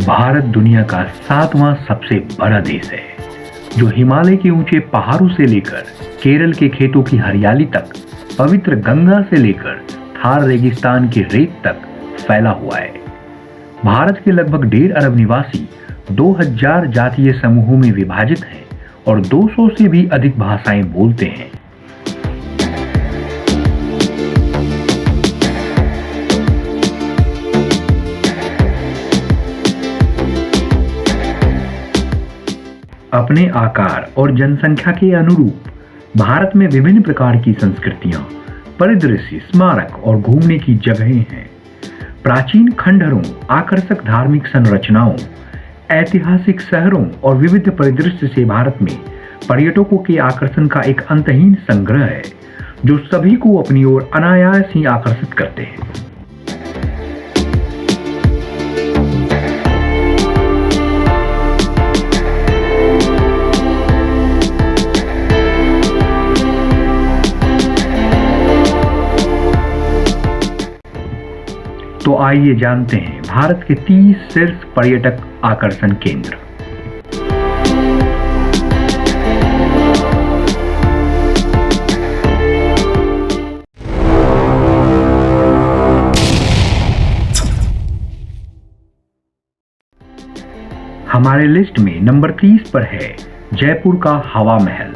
भारत दुनिया का 7वां सबसे बड़ा देश है, जो हिमालय के ऊंचे पहाड़ों से लेकर केरल के खेतों की हरियाली तक, पवित्र गंगा से लेकर थार रेगिस्तान के रेत तक फैला हुआ है। भारत के लगभग 1.5 अरब निवासी 2000 जातीय समूहों में विभाजित हैं और 200 से भी अधिक भाषाएं बोलते हैं। अपने आकार और जनसंख्या के अनुरूप भारत में विभिन्न प्रकार की संस्कृतियां, परिदृश्य, स्मारक और घूमने की जगहें हैं। प्राचीन खंडहरों, आकर्षक धार्मिक संरचनाओं, ऐतिहासिक शहरों और विविध परिदृश्य से भारत में पर्यटकों के आकर्षण का एक अंतहीन संग्रह है, जो सभी को अपनी ओर अनायास ही आकर्षित करते हैं। तो आइए जानते हैं भारत के 30 शीर्ष पर्यटक आकर्षण केंद्र। हमारे लिस्ट में नंबर 30 पर है जयपुर का हवा महल।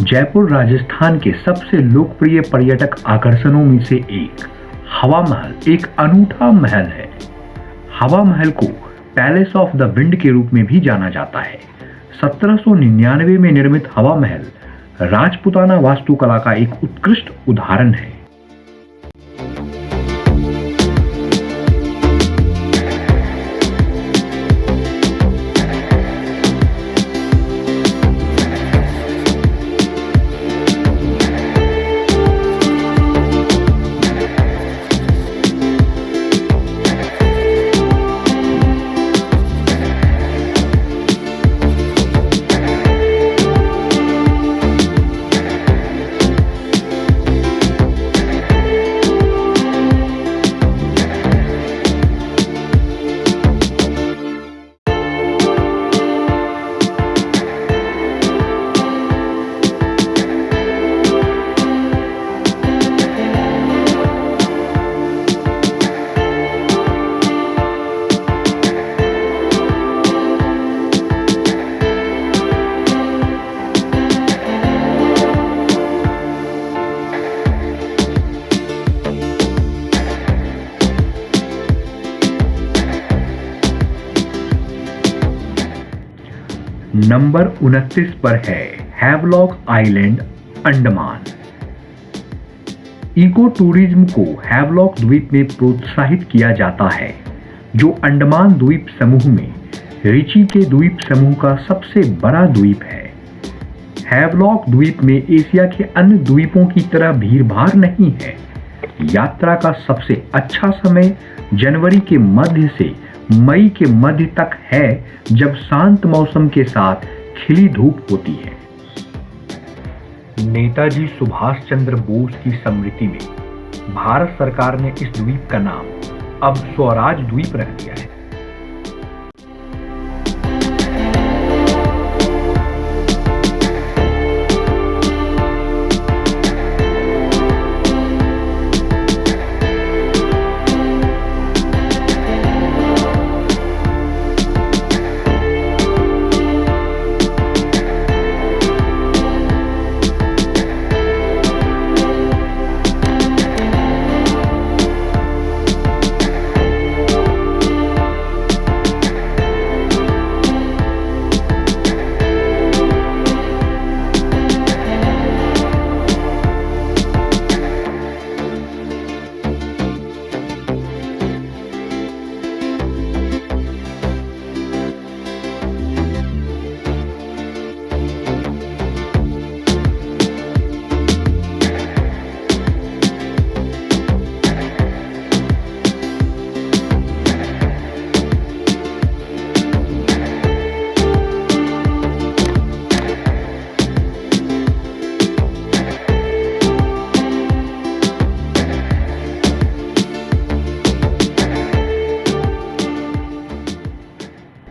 जयपुर राजस्थान के सबसे लोकप्रिय पर्यटक आकर्षणों में से एक हवा महल एक अनूठा महल है। हवा महल को पैलेस ऑफ द विंड के रूप में भी जाना जाता है। 1799 में निर्मित हवा महल राजपूताना वास्तुकला का एक उत्कृष्ट उदाहरण है। नंबर 29 पर है Havelock island, Andaman. Eco tourism को हैवलॉक द्वीप में प्रोत्साहित किया जाता है, जो अंडमान द्वीप समूह में रिची के द्वीप समूह का सबसे बड़ा द्वीप है। हैवलॉक द्वीप में एशिया के अन्य द्वीपों की तरह भीड़भाड़ नहीं है। यात्रा का सबसे अच्छा समय जनवरी के मध्य से मई के मध्य तक है, जब शांत मौसम के साथ खिली धूप होती है। नेताजी सुभाष चंद्र बोस की स्मृति में भारत सरकार ने इस द्वीप का नाम अब स्वराज द्वीप रख दिया है।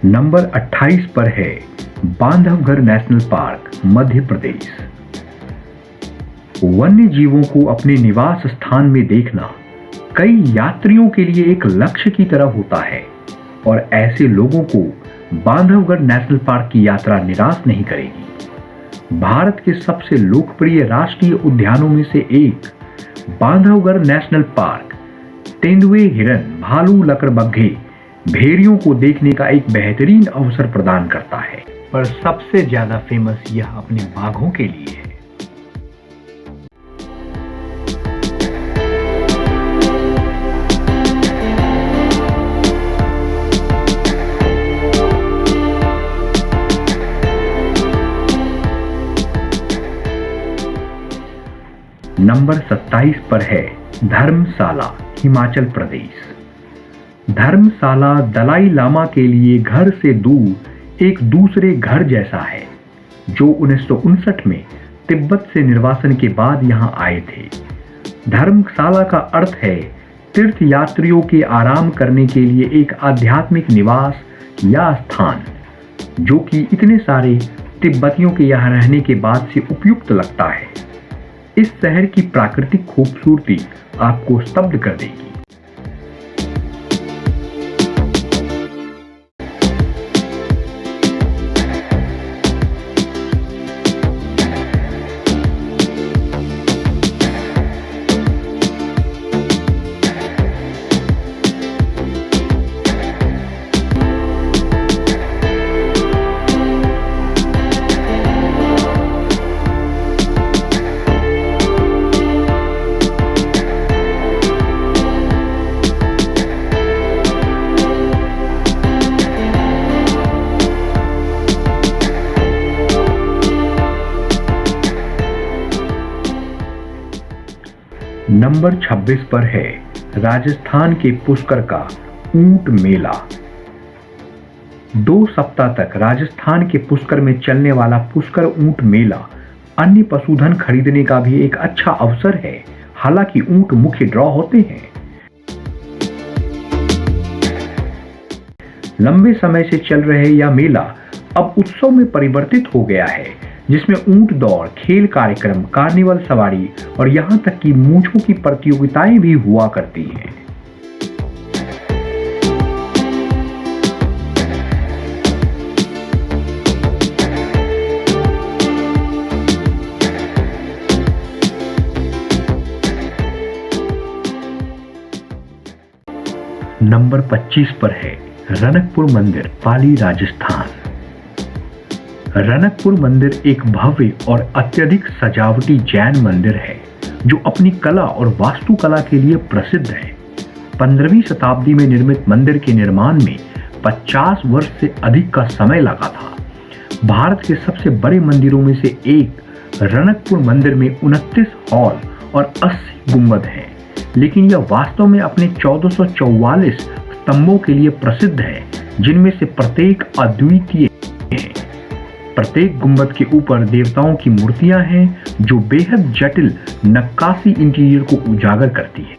नंबर 28 पर है बांधवगढ़ नेशनल पार्क, मध्य प्रदेश। वन्य जीवों को अपने निवास स्थान में देखना कई यात्रियों के लिए एक लक्ष्य की तरह होता है और ऐसे लोगों को बांधवगढ़ नेशनल पार्क की यात्रा निराश नहीं करेगी। भारत के सबसे लोकप्रिय राष्ट्रीय उद्यानों में से एक बांधवगढ़ नेशनल पार्क तेंदुए, हिरन, भालू, लकड़बग्घे, भेड़ियों को देखने का एक बेहतरीन अवसर प्रदान करता है, पर सबसे ज्यादा फेमस यह अपने बाघों के लिए है। नंबर 27 पर है धर्मशाला, हिमाचल प्रदेश। धर्मशाला दलाई लामा के लिए घर से दूर एक दूसरे घर जैसा है, जो 1959 में तिब्बत से निर्वासन के बाद यहां आए थे। धर्मशाला का अर्थ है तीर्थ यात्रियों के आराम करने के लिए एक आध्यात्मिक निवास या स्थान, जो कि इतने सारे तिब्बतियों के यहां रहने के बाद से उपयुक्त लगता है। इस शहर की प्राकृतिक खूबसूरती आपको स्तब्ध कर देगी। नंबर 26 पर है राजस्थान के पुष्कर का ऊंट मेला। 2 सप्ताह तक राजस्थान के पुष्कर में चलने वाला पुष्कर ऊंट मेला अन्य पशुधन खरीदने का भी एक अच्छा अवसर है। हालांकि ऊंट मुख्य ड्रॉ होते हैं। लंबे समय से चल रहे यह मेला अब उत्सव में परिवर्तित हो गया है, जिसमें ऊंट दौड़, खेल कार्यक्रम, कार्निवल सवारी और यहां तक कि मूंछों की प्रतियोगिताएं भी हुआ करती हैं। नंबर 25 पर है रनकपुर मंदिर, पाली, राजस्थान। रनकपुर मंदिर एक भव्य और अत्यधिक सजावटी जैन मंदिर है, जो अपनी कला और वास्तुकला के लिए प्रसिद्ध है। 15वीं शताब्दी में निर्मित मंदिर के निर्माण में 50 वर्ष से अधिक का समय लगा था। भारत के सबसे बड़े मंदिरों में से एक रनकपुर मंदिर में 29 हॉल और 80 गुंबद हैं, लेकिन यह वास्तव में अपने 1444 स्तंभों के लिए प्रसिद्ध है, जिनमें से प्रत्येक अद्वितीय है। प्रत्येक गुंबद के ऊपर देवताओं की मूर्तियां हैं, जो बेहद जटिल नक्काशी इंटीरियर को उजागर करती है।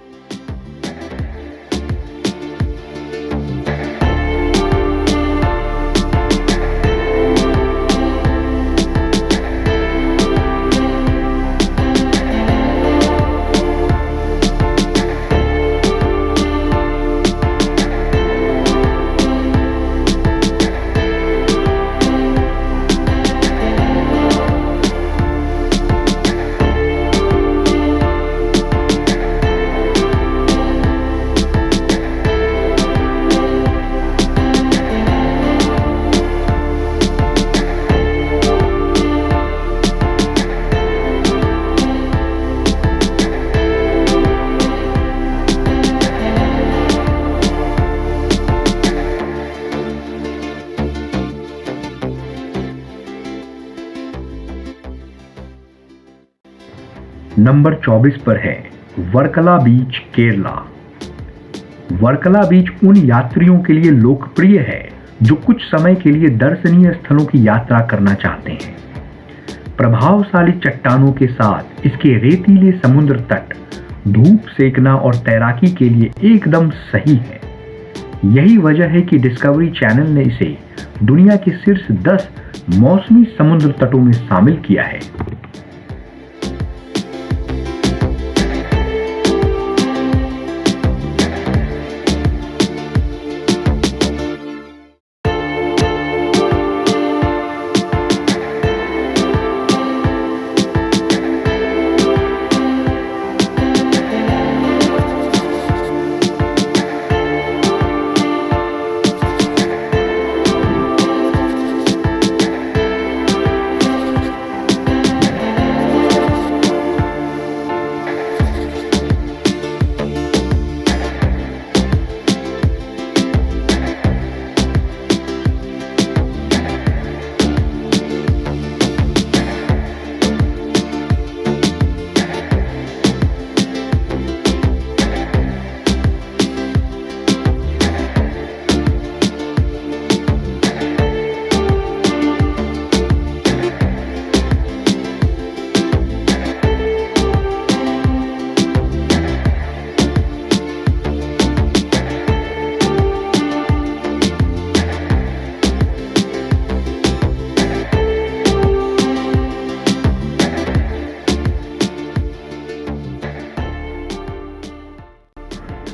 नंबर 24 पर है वर्कला बीच, केरला। वर्कला बीच उन यात्रियों के लिए लोकप्रिय है जो कुछ समय के लिए दर्शनीय स्थलों की यात्रा करना चाहते हैं। प्रभावशाली चट्टानों के साथ इसके रेतीले समुद्र तट धूप सेकना और तैराकी के लिए एकदम सही है। यही वजह है कि डिस्कवरी चैनल ने इसे दुनिया के शीर्ष 10 मौसमी समुद्र तटों में शामिल किया है।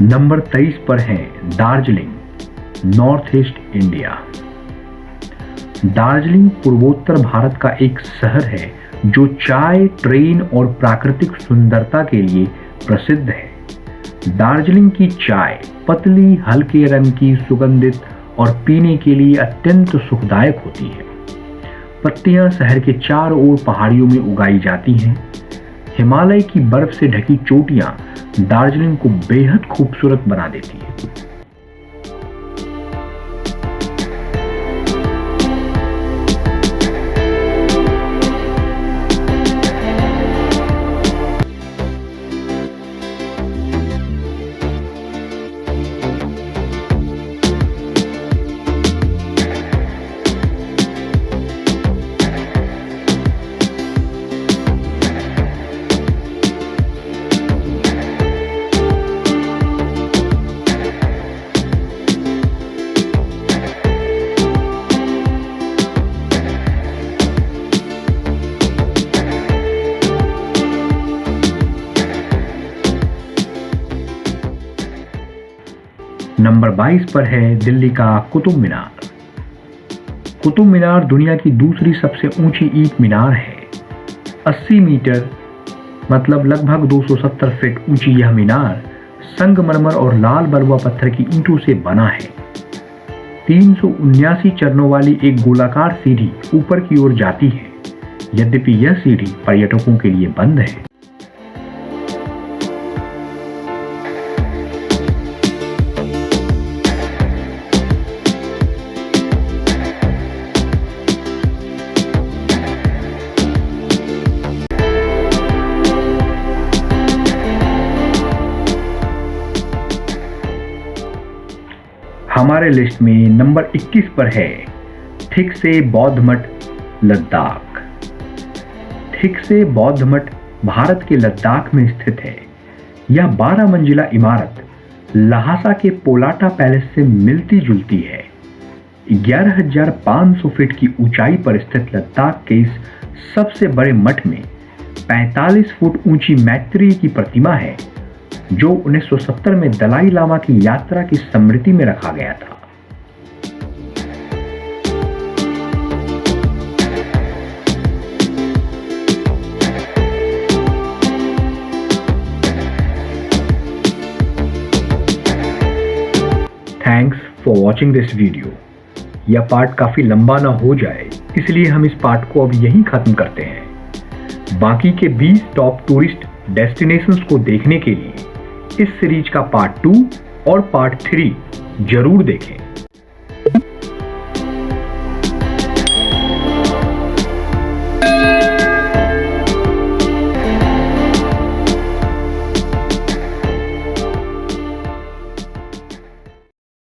नंबर 23 पर है Darjeeling, north east India. Darjeeling पूर्वोत्तर भारत का एक शहर है जो चाय, ट्रेन और प्राकृतिक सुंदरता के लिए प्रसिद्ध है। दार्जिलिंग की चाय पतली, हल्के रंग की, सुगंधित और पीने के लिए अत्यंत सुखदायक होती है। पत्तियां शहर के चारों ओर पहाड़ियों में उगाई जाती हैं। हिमालय की बर्फ से ढकी चोटियां दार्जिलिंग को बेहद खूबसूरत बना देती है। नंबर 22 पर है दिल्ली का कुतुब मीनार। कुतुब मीनार दुनिया की दूसरी सबसे ऊंची ईंट मीनार है। 80 मीटर मतलब लगभग 270 फीट ऊंची यह मीनार संगमरमर और लाल बलुआ पत्थर की ईंटों से बना है। 379 चरणों वाली एक गोलाकार सीढ़ी ऊपर की ओर जाती है। यद्यपि यह सीढ़ी पर्यटकों के लिए बंद है। हमारे लिस्ट में नंबर 21 पर है थिकसे बौद्ध मठ, लद्दाख। थिकसे बौद्ध मठ भारत के लद्दाख में स्थित है। यह 12 मंजिला इमारत लहासा के पोलाटा पैलेस से मिलती जुलती है। 11,500 फीट की ऊंचाई पर स्थित लद्दाख के इस सबसे बड़े मठ में 45 फुट ऊंची मैत्रेयी की प्रतिमा है, जो 1970 में दलाई लामा की यात्रा की स्मृति में रखा गया था। Thanks for watching this video. यह पार्ट काफी लंबा ना हो जाए, इसलिए हम इस पार्ट को अब यहीं खत्म करते हैं। बाकी के 20 टॉप टूरिस्ट डेस्टिनेशंस को देखने के लिए इस सीरीज का पार्ट 2 और पार्ट 3 जरूर देखें।